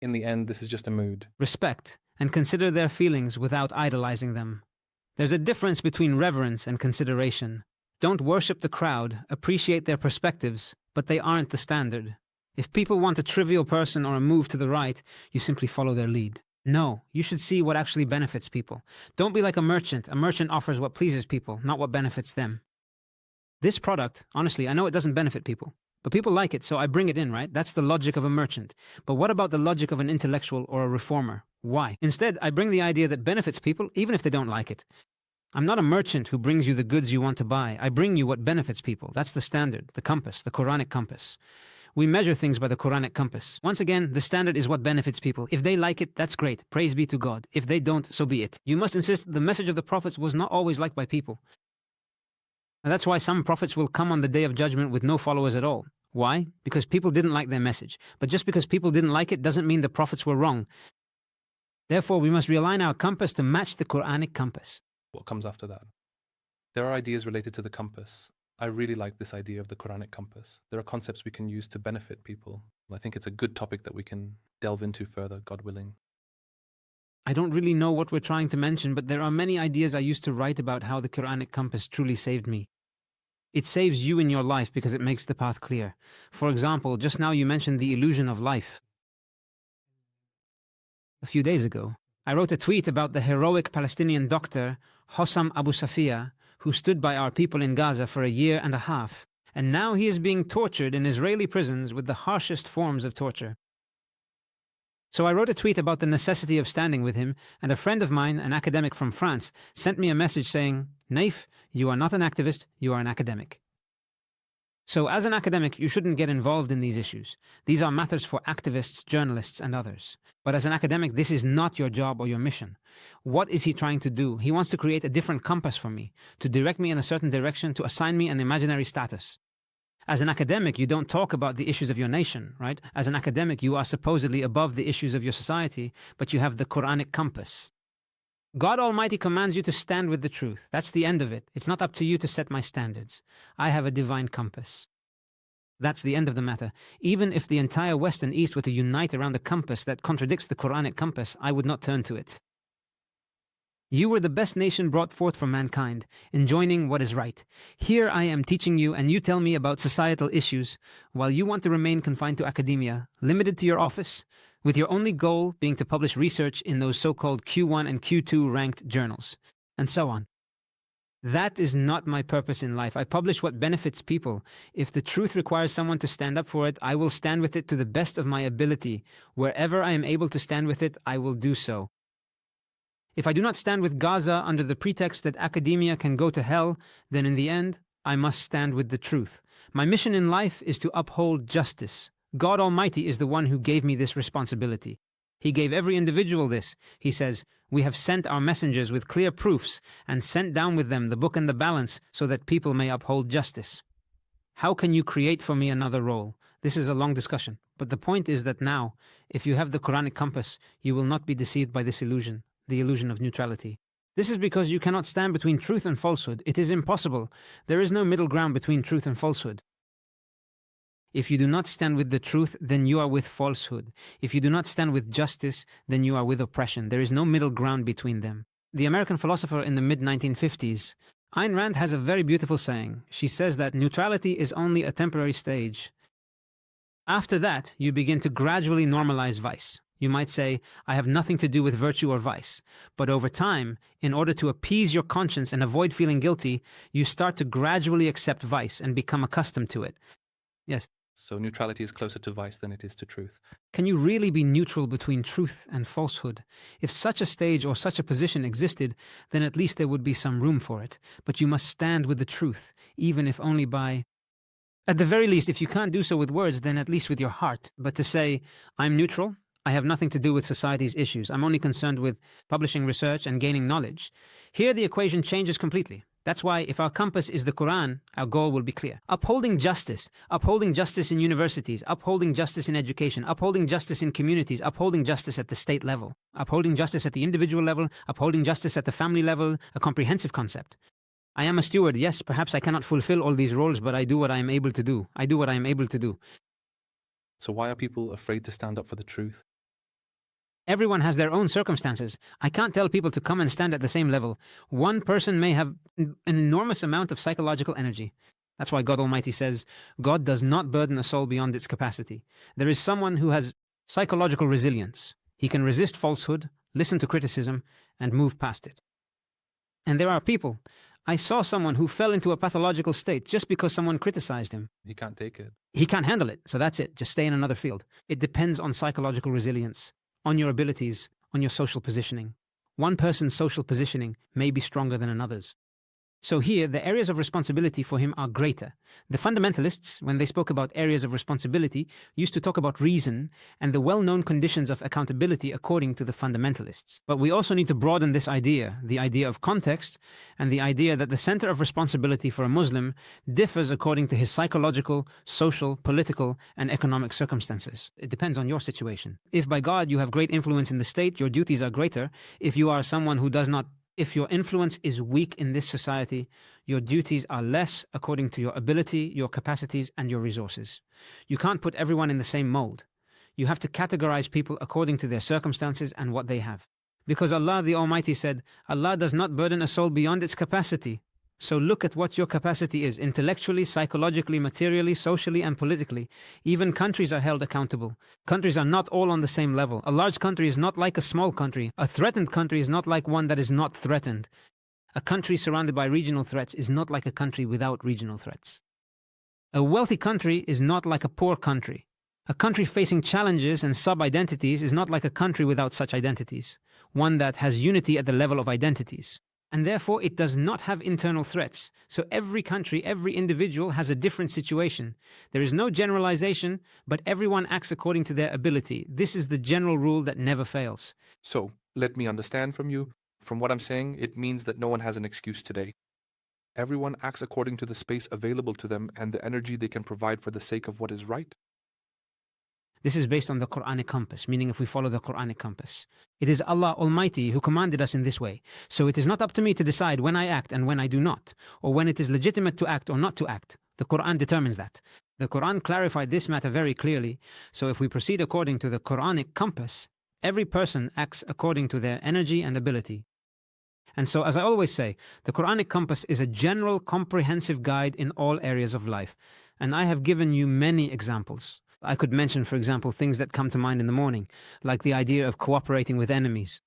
in the end, this is just a mood. Respect and consider their feelings without idolizing them. There's a difference between reverence and consideration. Don't worship the crowd, appreciate their perspectives, but they aren't the standard. If people want a trivial person or a move to the right, you simply follow their lead. No, you should see what actually benefits people. Don't be like a merchant. A merchant offers what pleases people, not what benefits them. This product, honestly, I know it doesn't benefit people, but people like it, so I bring it in, right? That's the logic of a merchant. But what about the logic of an intellectual or a reformer? Why? Instead, I bring the idea that benefits people, even if they don't like it. I'm not a merchant who brings you the goods you want to buy. I bring you what benefits people. That's the standard, the compass, the Quranic compass. We measure things by the Quranic compass. Once again, the standard is what benefits people. If they like it, that's great. Praise be to God. If they don't, so be it. You must insist the message of the prophets was not always liked by people. And that's why some prophets will come on the day of judgment with no followers at all. Why? Because people didn't like their message. But just because people didn't like it doesn't mean the prophets were wrong. Therefore, we must realign our compass to match the Quranic compass. What comes after that? There are ideas related to the compass. I really like this idea of the Quranic compass. There are concepts we can use to benefit people. I think it's a good topic that we can delve into further, God willing. I don't really know what we're trying to mention, but there are many ideas I used to write about how the Quranic compass truly saved me. It saves you in your life because it makes the path clear. For example, just now you mentioned the illusion of life. A few days ago, I wrote a tweet about the heroic Palestinian doctor, Hossam Abu Safia, who stood by our people in Gaza for a year and a half, and now he is being tortured in Israeli prisons with the harshest forms of torture. So I wrote a tweet about the necessity of standing with him, and a friend of mine, an academic from France, sent me a message saying, "Naif, you are not an activist, you are an academic." So as an academic, you shouldn't get involved in these issues. These are matters for activists, journalists, and others. But as an academic, this is not your job or your mission. What is he trying to do? He wants to create a different compass for me, to direct me in a certain direction, to assign me an imaginary status. As an academic, you don't talk about the issues of your nation, right? As an academic, you are supposedly above the issues of your society, but you have the Quranic compass. God Almighty commands you to stand with the truth. That's the end of it. It's not up to you to set my standards. I have a divine compass. That's the end of the matter. Even if the entire West and East were to unite around a compass that contradicts the Quranic compass, I would not turn to it. You were the best nation brought forth for mankind, enjoining what is right. Here I am teaching you, and you tell me about societal issues, while you want to remain confined to academia, limited to your office, with your only goal being to publish research in those so-called Q1 and Q2 ranked journals, and so on. That is not my purpose in life. I publish what benefits people. If the truth requires someone to stand up for it, I will stand with it to the best of my ability. Wherever I am able to stand with it, I will do so. If I do not stand with Gaza under the pretext that academia can go to hell, then in the end, I must stand with the truth. My mission in life is to uphold justice. God Almighty is the one who gave me this responsibility. He gave every individual this. He says, "We have sent our messengers with clear proofs and sent down with them the book and the balance so that people may uphold justice." How can you create for me another role? This is a long discussion. But the point is that now, if you have the Quranic compass, you will not be deceived by this illusion, the illusion of neutrality. This is because you cannot stand between truth and falsehood. It is impossible. There is no middle ground between truth and falsehood. If you do not stand with the truth, then you are with falsehood. If you do not stand with justice, then you are with oppression. There is no middle ground between them. The American philosopher in the mid-1950s, Ayn Rand, has a very beautiful saying. She says that neutrality is only a temporary stage. After that, you begin to gradually normalize vice. You might say, "I have nothing to do with virtue or vice." But over time, in order to appease your conscience and avoid feeling guilty, you start to gradually accept vice and become accustomed to it. Yes. So neutrality is closer to vice than it is to truth. Can you really be neutral between truth and falsehood? If such a stage or such a position existed, then at least there would be some room for it. But you must stand with the truth, even if only by... At the very least, if you can't do so with words, then at least with your heart. But to say, "I'm neutral, I have nothing to do with society's issues, I'm only concerned with publishing research and gaining knowledge," here the equation changes completely. That's why if our compass is the Quran, our goal will be clear. Upholding justice in universities, upholding justice in education, upholding justice in communities, upholding justice at the state level, upholding justice at the individual level, upholding justice at the family level, a comprehensive concept. I am a steward, yes, perhaps I cannot fulfill all these roles, but I do what I am able to do. I do what I am able to do. So why are people afraid to stand up for the truth? Everyone has their own circumstances. I can't tell people to come and stand at the same level. One person may have an enormous amount of psychological energy. That's why God Almighty says, God does not burden a soul beyond its capacity. There is someone who has psychological resilience. He can resist falsehood, listen to criticism, and move past it. And there are people. I saw someone who fell into a pathological state just because someone criticized him. He can't take it. He can't handle it, so that's it. Just stay in another field. It depends on psychological resilience, on your abilities, on your social positioning. One person's social positioning may be stronger than another's. So here, the areas of responsibility for him are greater. The fundamentalists, when they spoke about areas of responsibility, used to talk about reason and the well-known conditions of accountability according to the fundamentalists. But we also need to broaden this idea, the idea of context, and the idea that the center of responsibility for a Muslim differs according to his psychological, social, political, and economic circumstances. It depends on your situation. If by God you have great influence in the state, your duties are greater. If you are someone who does not If your influence is weak in this society, your duties are less according to your ability, your capacities, and your resources. You can't put everyone in the same mold. You have to categorize people according to their circumstances and what they have. Because Allah the Almighty said, Allah does not burden a soul beyond its capacity. So look at what your capacity is, intellectually, psychologically, materially, socially, and politically. Even countries are held accountable. Countries are not all on the same level. A large country is not like a small country. A threatened country is not like one that is not threatened. A country surrounded by regional threats is not like a country without regional threats. A wealthy country is not like a poor country. A country facing challenges and sub-identities is not like a country without such identities. One that has unity at the level of identities. And therefore it does not have internal threats. So every country, every individual has a different situation. There is no generalization, but everyone acts according to their ability. This is the general rule that never fails. So, let me understand from you. From what I'm saying, it means that no one has an excuse today. Everyone acts according to the space available to them and the energy they can provide for the sake of what is right. This is based on the Qur'anic compass, meaning if we follow the Qur'anic compass. It is Allah Almighty who commanded us in this way. So it is not up to me to decide when I act and when I do not, or when it is legitimate to act or not to act. The Qur'an determines that. The Qur'an clarified this matter very clearly. So if we proceed according to the Qur'anic compass, every person acts according to their energy and ability. And so, as I always say, the Qur'anic compass is a general, comprehensive guide in all areas of life. And I have given you many examples. I could mention, for example, things that come to mind in the morning, like the idea of cooperating with enemies.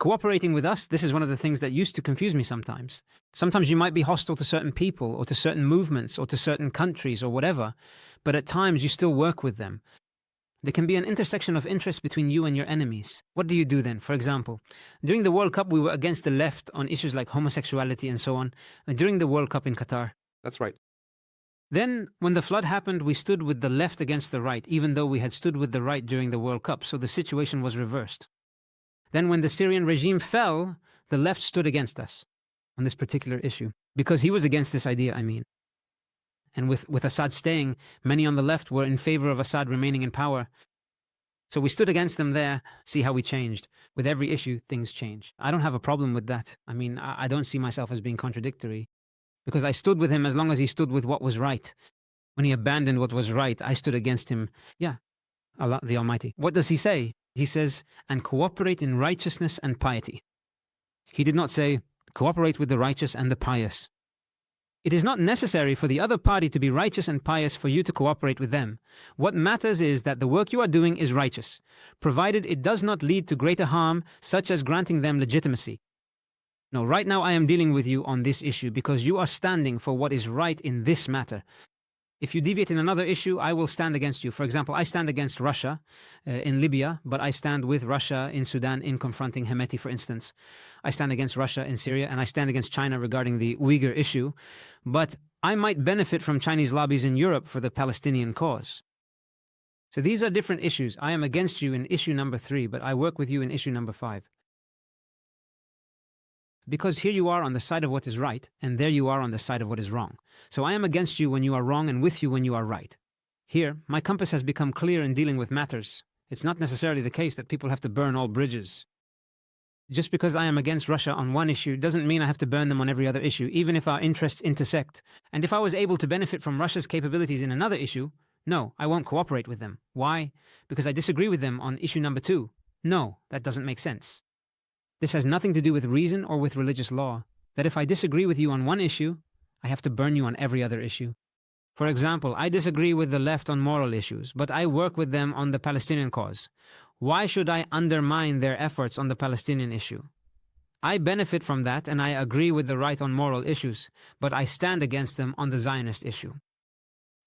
Cooperating with us, this is one of the things that used to confuse me sometimes. Sometimes you might be hostile to certain people, or to certain movements, or to certain countries, or whatever, but at times you still work with them. There can be an intersection of interest between you and your enemies. What do you do then? For example, during the World Cup, we were against the left on issues like homosexuality and so on, during the World Cup in Qatar. That's right. Then, when the flood happened, we stood with the left against the right, even though we had stood with the right during the World Cup, so the situation was reversed. Then, when the Syrian regime fell, the left stood against us on this particular issue, because he was against this idea, And with Assad staying, many on the left were in favor of Assad remaining in power. So we stood against them there, see how we changed. With every issue, things change. I don't have a problem with that. I don't see myself as being contradictory. Because I stood with him as long as he stood with what was right. When he abandoned what was right, I stood against him. Yeah, Allah the Almighty. What does he say? He says, and cooperate in righteousness and piety. He did not say, cooperate with the righteous and the pious. It is not necessary for the other party to be righteous and pious for you to cooperate with them. What matters is that the work you are doing is righteous, provided it does not lead to greater harm, such as granting them legitimacy. No, right now I am dealing with you on this issue because you are standing for what is right in this matter. If you deviate in another issue, I will stand against you. For example, I stand against Russia in Libya, but I stand with Russia in Sudan in confronting Hemeti, for instance. I stand against Russia in Syria, and I stand against China regarding the Uyghur issue. But I might benefit from Chinese lobbies in Europe for the Palestinian cause. So these are different issues. I am against you in issue number 3, but I work with you in issue number 5. Because here you are on the side of what is right, and there you are on the side of what is wrong. So I am against you when you are wrong and with you when you are right. Here, my compass has become clear in dealing with matters. It's not necessarily the case that people have to burn all bridges. Just because I am against Russia on one issue doesn't mean I have to burn them on every other issue, even if our interests intersect. And if I was able to benefit from Russia's capabilities in another issue, No, I won't cooperate with them. Why? Because I disagree with them on issue number 2. No, that doesn't make sense. This has nothing to do with reason or with religious law, that if I disagree with you on one issue, I have to burn you on every other issue. For example, I disagree with the left on moral issues, but I work with them on the Palestinian cause. Why should I undermine their efforts on the Palestinian issue? I benefit from that and I agree with the right on moral issues, but I stand against them on the Zionist issue.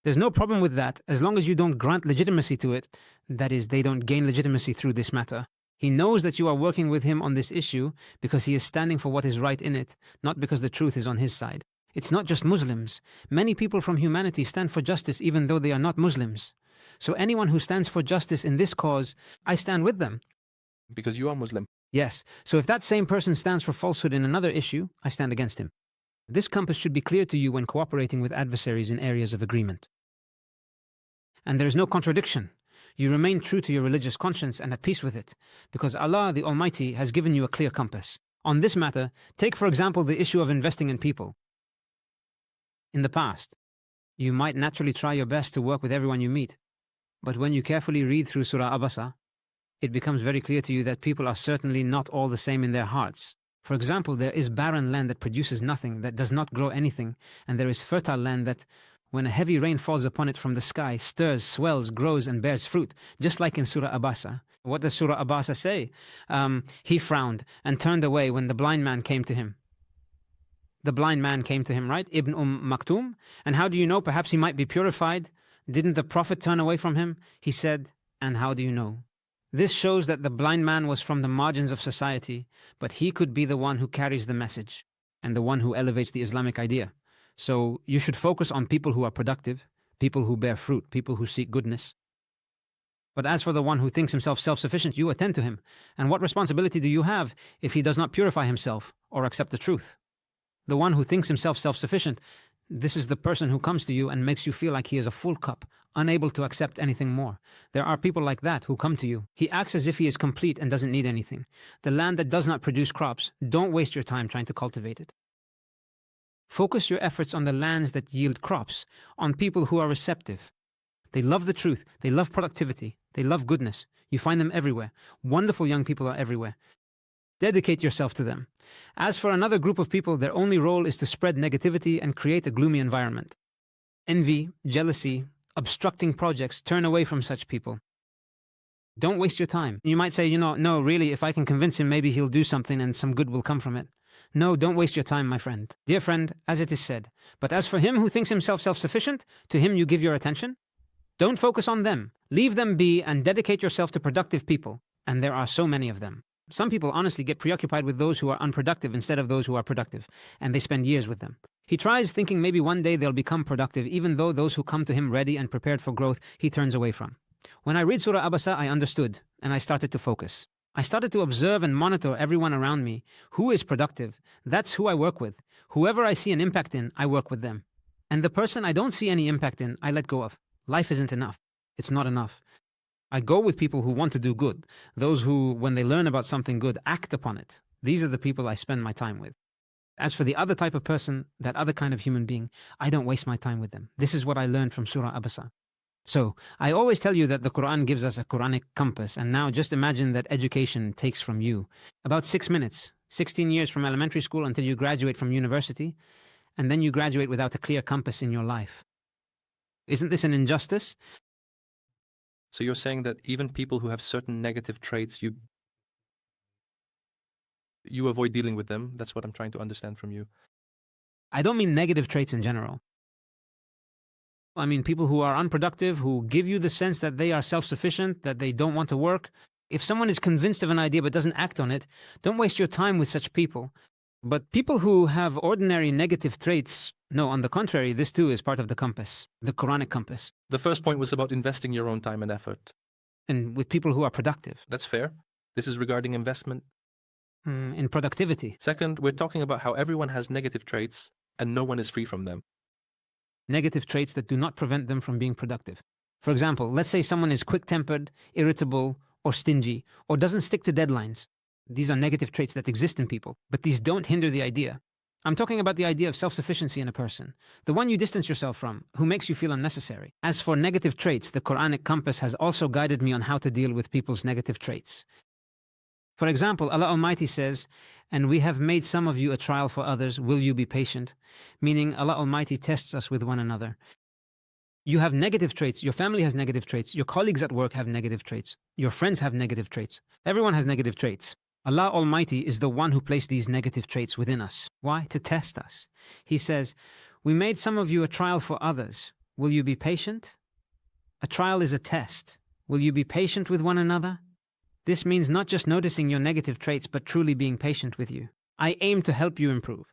There's no problem with that as long as you don't grant legitimacy to it, that is, they don't gain legitimacy through this matter. He knows that you are working with him on this issue because he is standing for what is right in it, not because the truth is on his side. It's not just Muslims. Many people from humanity stand for justice even though they are not Muslims. So anyone who stands for justice in this cause, I stand with them. Because you are Muslim. Yes. So if that same person stands for falsehood in another issue, I stand against him. This compass should be clear to you when cooperating with adversaries in areas of agreement. And there is no contradiction. You remain true to your religious conscience and at peace with it, because Allah the Almighty has given you a clear compass. On this matter, take for example the issue of investing in people. In the past, you might naturally try your best to work with everyone you meet, but when you carefully read through Surah Abasa, it becomes very clear to you that people are certainly not all the same in their hearts. For example, there is barren land that produces nothing, that does not grow anything, and there is fertile land that, when a heavy rain falls upon it from the sky, stirs, swells, grows, and bears fruit, just like in Surah Abasa. What does Surah Abasa say? He frowned and turned away when the blind man came to him. The blind man came to him, right? Ibn Maktoum. And how do you know? Perhaps he might be purified. Didn't the Prophet turn away from him? He said, and how do you know? This shows that the blind man was from the margins of society, but he could be the one who carries the message and the one who elevates the Islamic idea. So you should focus on people who are productive, people who bear fruit, people who seek goodness. But as for the one who thinks himself self-sufficient, you attend to him. And what responsibility do you have if he does not purify himself or accept the truth? The one who thinks himself self-sufficient, this is the person who comes to you and makes you feel like he is a full cup, unable to accept anything more. There are people like that who come to you. He acts as if he is complete and doesn't need anything. The land that does not produce crops, don't waste your time trying to cultivate it. Focus your efforts on the lands that yield crops, on people who are receptive. They love the truth, they love productivity, they love goodness. You find them everywhere. Wonderful young people are everywhere. Dedicate yourself to them. As for another group of people, their only role is to spread negativity and create a gloomy environment. Envy, jealousy, obstructing projects, turn away from such people. Don't waste your time. You might say, no, really, if I can convince him, maybe he'll do something and some good will come from it. No, don't waste your time, my friend. Dear friend, as it is said, but as for him who thinks himself self-sufficient, to him you give your attention. Don't focus on them. Leave them be and dedicate yourself to productive people. And there are so many of them. Some people honestly get preoccupied with those who are unproductive instead of those who are productive, and they spend years with them. He tries thinking maybe one day they'll become productive, even though those who come to him ready and prepared for growth, he turns away from. When I read Surah Abasa, I understood, and I started to focus. I started to observe and monitor everyone around me. Who is productive? That's who I work with. Whoever I see an impact in, I work with them. And the person I don't see any impact in, I let go of. Life isn't enough. It's not enough. I go with people who want to do good, those who, when they learn about something good, act upon it. These are the people I spend my time with. As for the other type of person, that other kind of human being, I don't waste my time with them. This is what I learned from Surah Abasa. So, I always tell you that the Qur'an gives us a Quranic compass, and now just imagine that education takes from you about 6 minutes, 16 years from elementary school until you graduate from university, and then you graduate without a clear compass in your life. Isn't this an injustice? So you're saying that even people who have certain negative traits, you avoid dealing with them? That's what I'm trying to understand from you. I don't mean negative traits in general. I mean people who are unproductive, who give you the sense that they are self-sufficient, that they don't want to work. If someone is convinced of an idea but doesn't act on it, don't waste your time with such people. But people who have ordinary negative traits, no, on the contrary, this too is part of the compass, the Quranic compass. The first point was about investing your own time and effort. And with people who are productive. That's fair. This is regarding investment. In productivity. Second, we're talking about how everyone has negative traits and no one is free from them. Negative traits that do not prevent them from being productive. For example, let's say someone is quick-tempered, irritable, or stingy, or doesn't stick to deadlines. These are negative traits that exist in people, but these don't hinder the idea. I'm talking about the idea of self-sufficiency in a person, the one you distance yourself from, who makes you feel unnecessary. As for negative traits, the Quranic compass has also guided me on how to deal with people's negative traits. For example, Allah Almighty says, "And we have made some of you a trial for others, will you be patient?" Meaning Allah Almighty tests us with one another. You have negative traits, your family has negative traits, your colleagues at work have negative traits, your friends have negative traits. Everyone has negative traits. Allah Almighty is the one who placed these negative traits within us. Why? To test us. He says, "We made some of you a trial for others. Will you be patient?" A trial is a test. Will you be patient with one another? This means not just noticing your negative traits, but truly being patient with you. I aim to help you improve.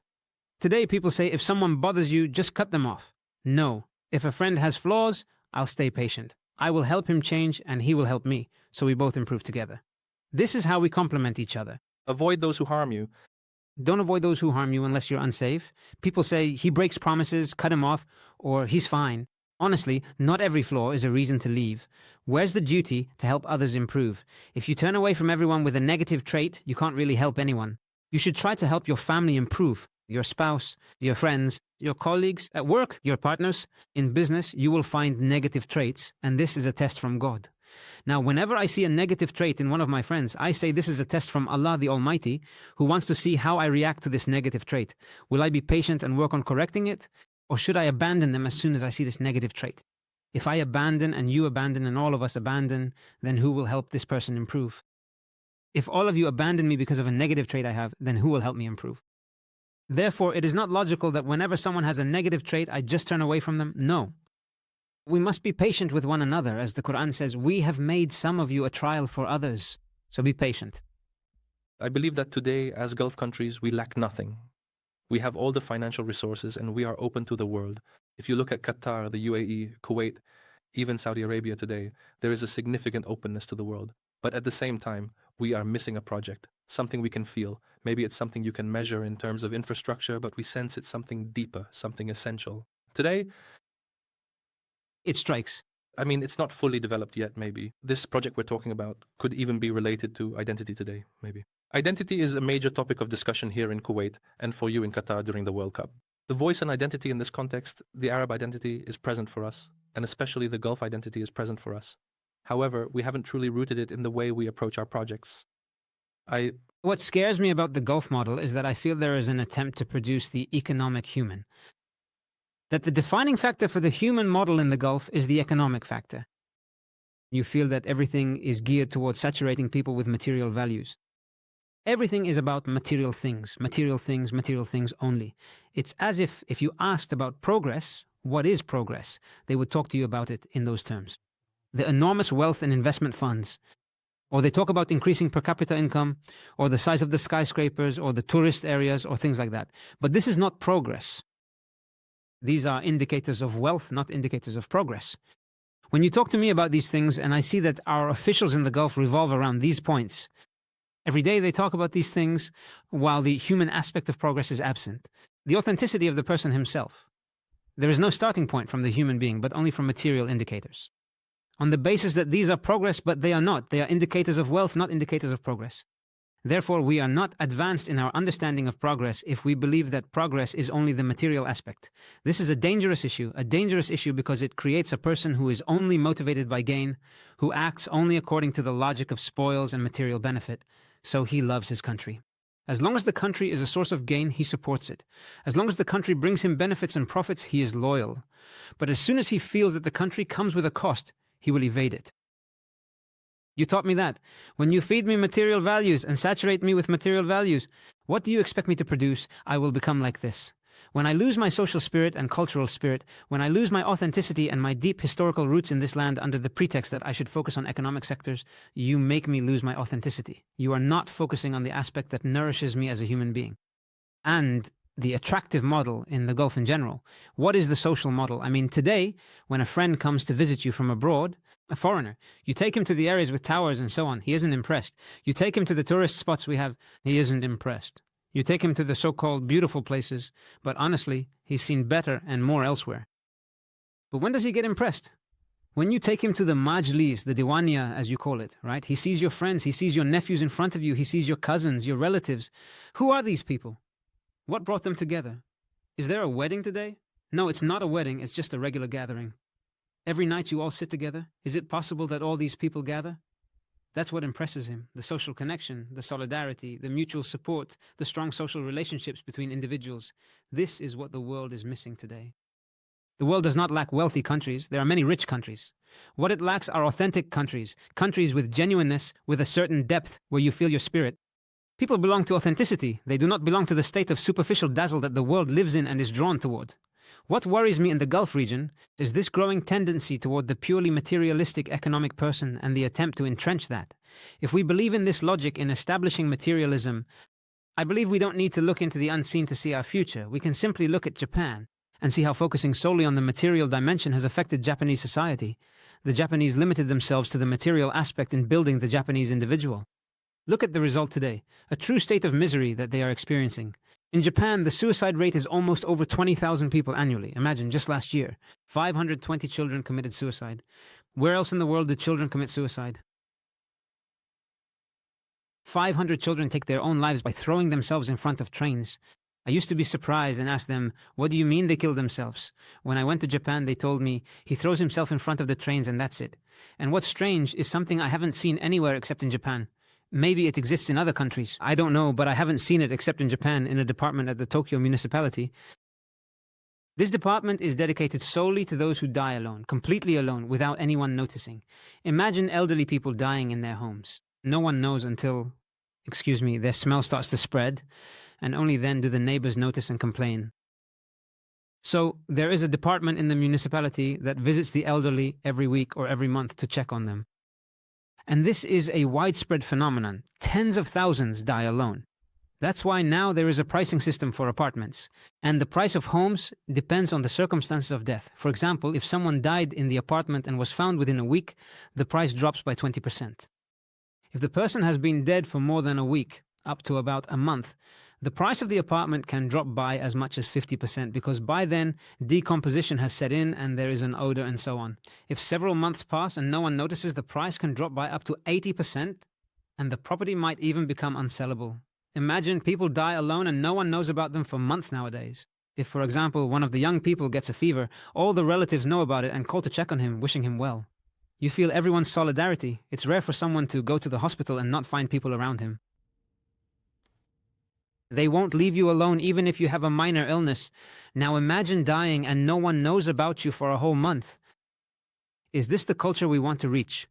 Today, people say if someone bothers you, just cut them off. No. If a friend has flaws, I'll stay patient. I will help him change and he will help me, so we both improve together. This is how we complement each other. Avoid those who harm you. Don't avoid those who harm you unless you're unsafe. People say he breaks promises, cut him off, or he's fine. Honestly, not every flaw is a reason to leave. Where's the duty to help others improve? If you turn away from everyone with a negative trait, you can't really help anyone. You should try to help your family improve. Your spouse, your friends, your colleagues, at work, your partners. In business, you will find negative traits, and this is a test from God. Now, whenever I see a negative trait in one of my friends, I say this is a test from Allah the Almighty, who wants to see how I react to this negative trait. Will I be patient and work on correcting it? Or should I abandon them as soon as I see this negative trait? If I abandon and you abandon and all of us abandon, then who will help this person improve? If all of you abandon me because of a negative trait I have, then who will help me improve? Therefore, it is not logical that whenever someone has a negative trait, I just turn away from them. No. We must be patient with one another. As the Qur'an says, "We have made some of you a trial for others." So be patient. I believe that today, as Gulf countries, we lack nothing. We have all the financial resources and we are open to the world. If you look at Qatar, the UAE, Kuwait, even Saudi Arabia today, there is a significant openness to the world. But at the same time, we are missing a project, something we can feel. Maybe it's something you can measure in terms of infrastructure, but we sense it's something deeper, something essential. Today, It strikes. I mean, it's not fully developed yet, maybe. This project we're talking about could even be related to identity today, maybe. Identity is a major topic of discussion here in Kuwait and for you in Qatar during the World Cup. The voice and identity in this context, the Arab identity, is present for us, and especially the Gulf identity is present for us. However, we haven't truly rooted it in the way we approach our projects. What scares me about the Gulf model is that I feel there is an attempt to produce the economic human. That the defining factor for the human model in the Gulf is the economic factor. You feel that everything is geared towards saturating people with material values. Everything is about material things only. It's as if you asked about progress, what is progress, they would talk to you about it in those terms. The enormous wealth and investment funds, or they talk about increasing per capita income, or the size of the skyscrapers, or the tourist areas, or things like that. But this is not progress. These are indicators of wealth, not indicators of progress. When you talk to me about these things, and I see that our officials in the Gulf revolve around these points, every day they talk about these things while the human aspect of progress is absent. The authenticity of the person himself. There is no starting point from the human being, but only from material indicators. On the basis that these are progress, but they are not. They are indicators of wealth, not indicators of progress. Therefore, we are not advanced in our understanding of progress if we believe that progress is only the material aspect. This is a dangerous issue because it creates a person who is only motivated by gain, who acts only according to the logic of spoils and material benefit, so he loves his country. As long as the country is a source of gain, he supports it. As long as the country brings him benefits and profits, he is loyal. But as soon as he feels that the country comes with a cost, he will evade it. You taught me that. When you feed me material values and saturate me with material values, what do you expect me to produce? I will become like this. When I lose my social spirit and cultural spirit, when I lose my authenticity and my deep historical roots in this land under the pretext that I should focus on economic sectors, you make me lose my authenticity. You are not focusing on the aspect that nourishes me as a human being. And the attractive model in the Gulf in general. What is the social model? I mean, today, when a friend comes to visit you from abroad, a foreigner, you take him to the areas with towers and so on, he isn't impressed. You take him to the tourist spots we have, he isn't impressed. You take him to the so-called beautiful places, but honestly, he's seen better and more elsewhere. But when does he get impressed? When you take him to the majlis, the diwania, as you call it, right? He sees your friends, he sees your nephews in front of you, he sees your cousins, your relatives. Who are these people? What brought them together? Is there a wedding today? No, it's not a wedding, it's just a regular gathering. Every night you all sit together. Is it possible that all these people gather? That's what impresses him, the social connection, the solidarity, the mutual support, the strong social relationships between individuals. This is what the world is missing today. The world does not lack wealthy countries. There are many rich countries. What it lacks are authentic countries, countries with genuineness, with a certain depth where you feel your spirit. People belong to authenticity. They do not belong to the state of superficial dazzle that the world lives in and is drawn toward. What worries me in the Gulf region is this growing tendency toward the purely materialistic economic person and the attempt to entrench that. If we believe in this logic in establishing materialism, I believe we don't need to look into the unseen to see our future. We can simply look at Japan and see how focusing solely on the material dimension has affected Japanese society. The Japanese limited themselves to the material aspect in building the Japanese individual. Look at the result today, a true state of misery that they are experiencing. In Japan, the suicide rate is almost over 20,000 people annually. Imagine, just last year, 520 children committed suicide. Where else in the world do children commit suicide? 500 children take their own lives by throwing themselves in front of trains. I used to be surprised and ask them, what do you mean they kill themselves? When I went to Japan, they told me, he throws himself in front of the trains and that's it. And what's strange is something I haven't seen anywhere except in Japan. Maybe it exists in other countries. I don't know, but I haven't seen it except in Japan in a department at the Tokyo municipality. This department is dedicated solely to those who die alone, completely alone, without anyone noticing. Imagine elderly people dying in their homes. No one knows until, their smell starts to spread, and only then do the neighbors notice and complain. So there is a department in the municipality that visits the elderly every week or every month to check on them. And this is a widespread phenomenon. Tens of thousands die alone. That's why now there is a pricing system for apartments. And the price of homes depends on the circumstances of death. For example, if someone died in the apartment and was found within a week, the price drops by 20%. If the person has been dead for more than a week, up to about a month, the price of the apartment can drop by as much as 50% because by then decomposition has set in and there is an odor and so on. If several months pass and no one notices, the price can drop by up to 80% and the property might even become unsellable. Imagine people die alone and no one knows about them for months nowadays. If, for example, one of the young people gets a fever, all the relatives know about it and call to check on him, wishing him well. You feel everyone's solidarity. It's rare for someone to go to the hospital and not find people around him. They won't leave you alone even if you have a minor illness. Now imagine dying and no one knows about you for a whole month. Is this the culture we want to reach?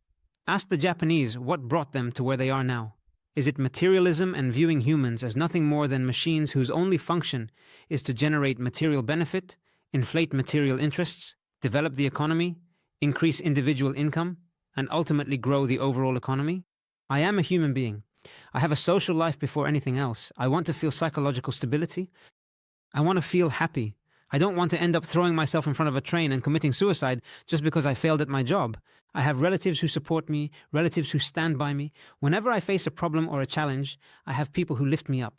Ask the Japanese what brought them to where they are now. Is it materialism and viewing humans as nothing more than machines whose only function is to generate material benefit, inflate material interests, develop the economy, increase individual income, and ultimately grow the overall economy? I am a human being. I have a social life before anything else. I want to feel psychological stability. I want to feel happy. I don't want to end up throwing myself in front of a train and committing suicide just because I failed at my job. I have relatives who support me, relatives who stand by me. Whenever I face a problem or a challenge, I have people who lift me up.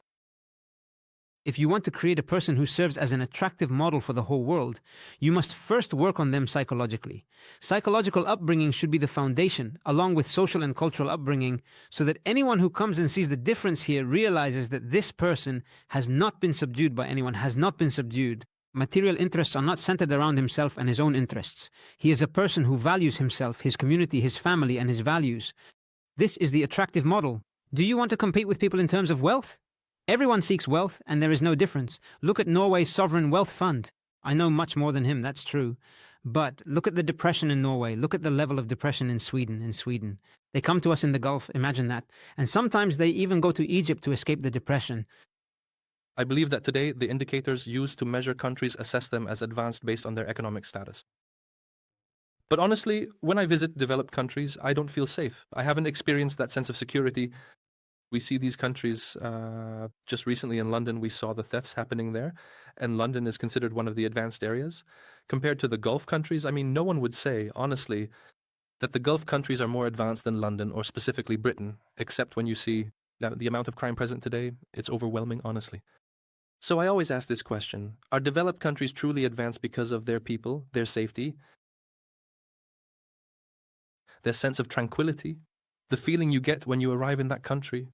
If you want to create a person who serves as an attractive model for the whole world, you must first work on them psychologically. Psychological upbringing should be the foundation, along with social and cultural upbringing, so that anyone who comes and sees the difference here realizes that this person has not been subdued by anyone, has not been subdued. Material interests are not centered around himself and his own interests. He is a person who values himself, his community, his family, and his values. This is the attractive model. Do you want to compete with people in terms of wealth? Everyone seeks wealth, and there is no difference. Look at Norway's sovereign wealth fund. I know much more than him, that's true. But look at the depression in Norway. Look at the level of depression in Sweden. They come to us in the Gulf, imagine that. And sometimes they even go to Egypt to escape the depression. I believe that today the indicators used to measure countries assess them as advanced based on their economic status. But honestly, when I visit developed countries, I don't feel safe. I haven't experienced that sense of security. We see these countries, just recently in London, we saw the thefts happening there, and London is considered one of the advanced areas. Compared to the Gulf countries, I mean, no one would say, honestly, that the Gulf countries are more advanced than London, or specifically Britain, except when you see the amount of crime present today, it's overwhelming, honestly. So I always ask this question, are developed countries truly advanced because of their people, their safety, their sense of tranquility, the feeling you get when you arrive in that country?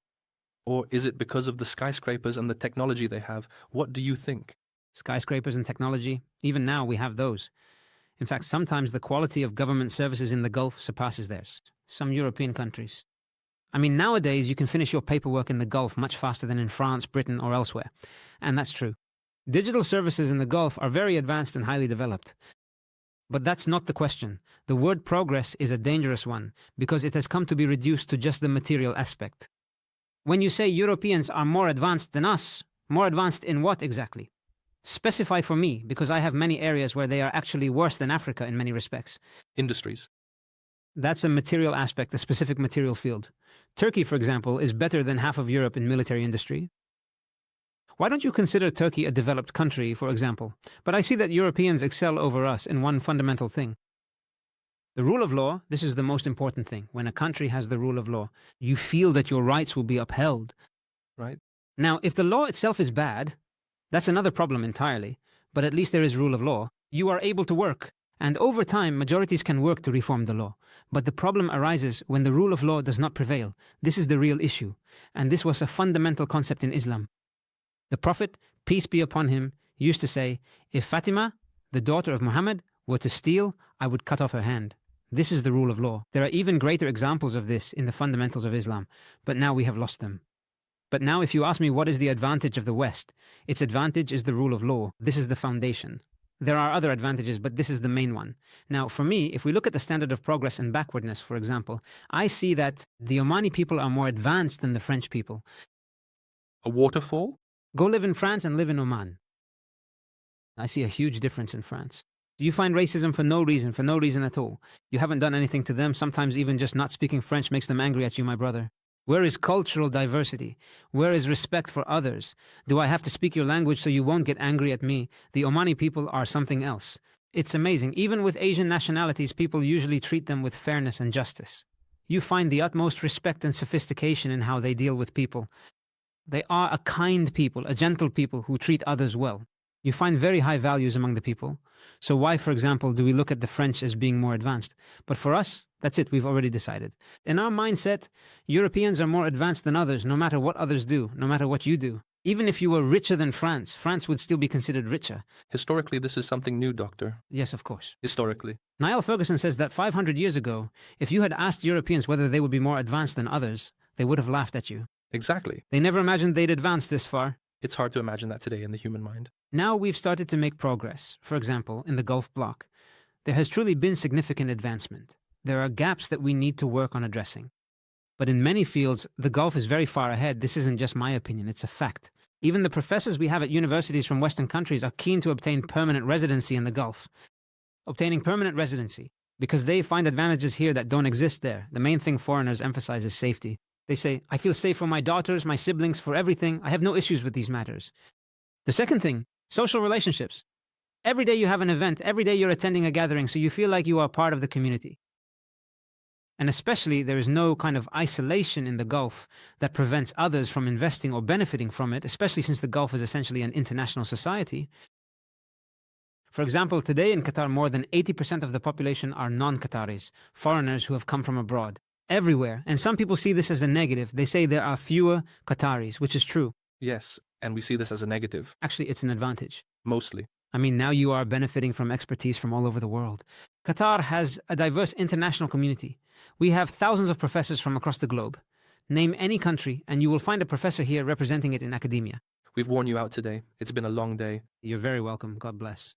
Or is it because of the skyscrapers and the technology they have? What do you think? Skyscrapers and technology, even now we have those. In fact, sometimes the quality of government services in the Gulf surpasses theirs. Some European countries. I mean, nowadays you can finish your paperwork in the Gulf much faster than in France, Britain, or elsewhere. And that's true. Digital services in the Gulf are very advanced and highly developed. But that's not the question. The word progress is a dangerous one because it has come to be reduced to just the material aspect. When you say Europeans are more advanced than us, more advanced in what exactly? Specify for me, because I have many areas where they are actually worse than Africa in many respects. Industries. That's a material aspect, a specific material field. Turkey, for example, is better than half of Europe in military industry. Why don't you consider Turkey a developed country, for example? But I see that Europeans excel over us in one fundamental thing. The rule of law, this is the most important thing. When a country has the rule of law, you feel that your rights will be upheld. Right. Now, if the law itself is bad, that's another problem entirely. But at least there is rule of law. You are able to work. And over time, majorities can work to reform the law. But the problem arises when the rule of law does not prevail. This is the real issue. And this was a fundamental concept in Islam. The Prophet, peace be upon him, used to say, if Fatima, the daughter of Muhammad, were to steal, I would cut off her hand. This is the rule of law. There are even greater examples of this in the fundamentals of Islam. But now we have lost them. But now if you ask me what is the advantage of the West, its advantage is the rule of law. This is the foundation. There are other advantages, but this is the main one. Now, for me, if we look at the standard of progress and backwardness, for example, I see that the Omani people are more advanced than the French people. A waterfall? Go live in France and live in Oman. I see a huge difference in France. You find racism for no reason at all. You haven't done anything to them. Sometimes even just not speaking French makes them angry at you, my brother. Where is cultural diversity? Where is respect for others? Do I have to speak your language so you won't get angry at me? The Omani people are something else. It's amazing. Even with Asian nationalities, people usually treat them with fairness and justice. You find the utmost respect and sophistication in how they deal with people. They are a kind people, a gentle people who treat others well. You find very high values among the people. So why, for example, do we look at the French as being more advanced? But for us, that's it, we've already decided. In our mindset, Europeans are more advanced than others, no matter what others do, no matter what you do. Even if you were richer than France, France would still be considered richer. Historically, this is something new, Doctor. Yes, of course. Historically. Niall Ferguson says that 500 years ago, if you had asked Europeans whether they would be more advanced than others, they would have laughed at you. Exactly. They never imagined they'd advance this far. It's hard to imagine that today in the human mind. Now we've started to make progress. For example, in the Gulf bloc, there has truly been significant advancement. There are gaps that we need to work on addressing. But in many fields, the Gulf is very far ahead. This isn't just my opinion, it's a fact. Even the professors we have at universities from Western countries are keen to obtain permanent residency in the Gulf. Obtaining permanent residency, because they find advantages here that don't exist there. The main thing foreigners emphasize is safety. They say, I feel safe for my daughters, my siblings, for everything. I have no issues with these matters. The second thing, social relationships. Every day you have an event, every day you're attending a gathering, so you feel like you are part of the community. And especially there is no kind of isolation in the Gulf that prevents others from investing or benefiting from it, especially since the Gulf is essentially an international society. For example, today in Qatar, more than 80% of the population are non-Qataris, foreigners who have come from abroad. Everywhere. And some people see this as a negative. They say there are fewer Qataris, which is true. Yes, and we see this as a negative. Actually, it's an advantage. Mostly. I mean, now you are benefiting from expertise from all over the world. Qatar has a diverse international community. We have thousands of professors from across the globe. Name any country, and you will find a professor here representing it in academia. We've worn you out today. It's been a long day. You're very welcome. God bless.